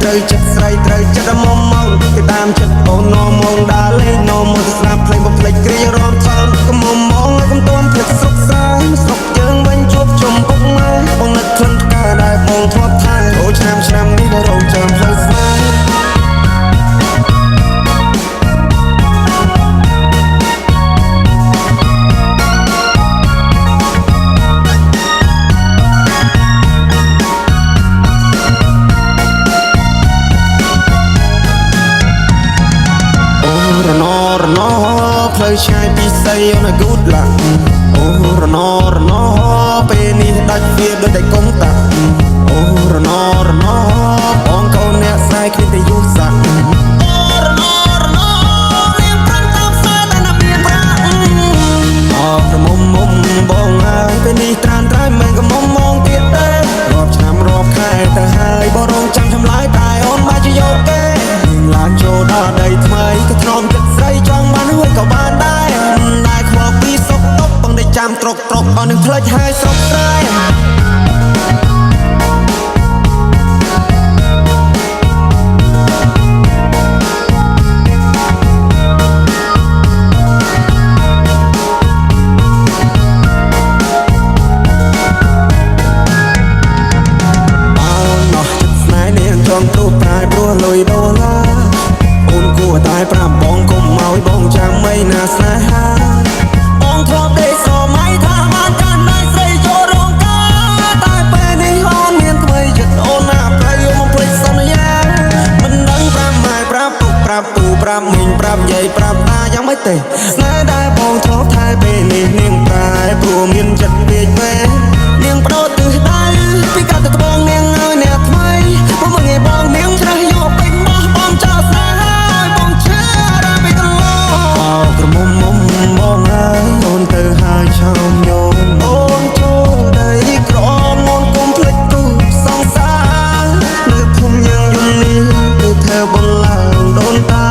ត្រូវចិត្តស្រីត្រូវចិត្តមុំមកគេតាមចិត្តអូននោមងដើរលេងនោមទៅស្ដាប់ភ្លេងបំភ្លេចគ្រារំខានកុំមុំមកកុំទាន់ភ្លេចសុខសាយស្រុកយើងវិញជួបជុំពុកម៉ែបងនឹកឃើញផ្កាដែលបងធ្លាប់ថែអូឆ្នាំនេះក៏រងចាំផ្លូវស្នេហ៍ផ្លូវឆ្ងាយពីស័យអូន good luck អូរណពេលនេះដាច់វាដូចតែកុងតាអូរណបងកូនអ្នកស្រីគ្មានតែយុស័កអូរណរៀងប្រាំតាមខ្សែតែណាមានប្រាក់អោប្រមុំបងហើយពេលនេះត្រានត្រៃមិនក៏មុំមកទៀតទេរាប់ឆ្នាំរាប់ខែទៅហើយបងរងចាំចម្លើយតែអូនបាច់យកទេឡើងចូលដល់ដីថ្មីក៏ទ្រាំចិត្តស្រីចង់បានហើយក៏បានដែរខ្វល់ពីសុខទុក្ខបងได้ចាំត្រុកអស់នឹងផ្លេចហើយស្រុកស្រែទូតែព្រោះលុយដុល្លារអូនគួរតែប្រាប់បងកុំឲ្យបងចាំមិនណាស្នេហាបងធ្លាប់ទេសម័យថាបានកាន់តែស្រីចូលរងការតែពេលនេះអូនមានថ្មីចិត្តអូនណាប្រយោមកភ្លេចសន្យាមិនដឹងប្រាប់ម៉ែប្រាប់ពុកប្រាប់ពូប្រាប់មីងប្រាប់យាយប្រាប់តាយ៉ាងម៉េចទេស្នេហ៍ដែលបងធ្លាប់ថែពេលនេះនាងប្រែព្រោះមានចិត្តពេកពេលនាងបដូរទិសដៅពីកាត់ទៅត្បូងនាងឲ្យអ្នកថ្មីបងមកងាយបងនាងច្រះយកពេញបោះបងចោលស្នេហ៍ឲ្យបងឈឺដល់ពេលកន្លងអោក្រមុំបងហើយអូនទៅហើយឆោមញោមអូនចូលដីក្រអូនគុំភ្លេចទូសង្សារនៅភូមិយើងយំនេះគឺធ្វើបងឡើងដូនតា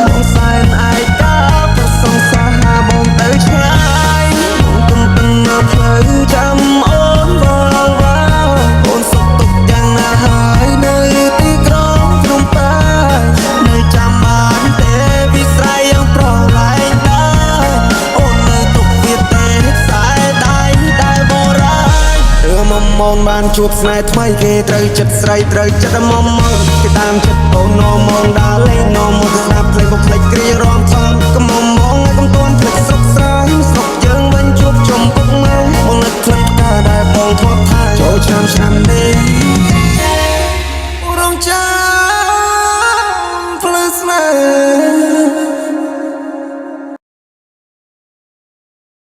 បងសែនឯកាប្រសង្សារបងទៅឆ្ងាយបងគុំពឹងនៅផ្លូវចាំអូនអូនសុខទុក្ខយ៉ាងណាហើយនៅទីក្រុងភ្នំពេញនៅចាំបានទេពីស្រ័យយ៉ាងប្រឡែងដែរអូននៅទុកវាទេខ្សែដៃដែលបរាយរឿងមុំបានជួបស្នេហ៍ថ្មីគេត្រូវចិត្តស្រីត្រូវចិត្តមុំគេតាមចិត្តអូននោមងដើរលេងនោមមកស្ដាប់ភ្លេងបំភ្លេចគ្រារំខានកុំមុំមកកុំទាន់ភ្លេចសុខស្រ័យស្រុកយើងវិញជួបជុំពុកម៉ែបងនឹកឃើញផ្កាដែលបងធ្លាប់ថែចូលឆ្នាំនេះរងចាំ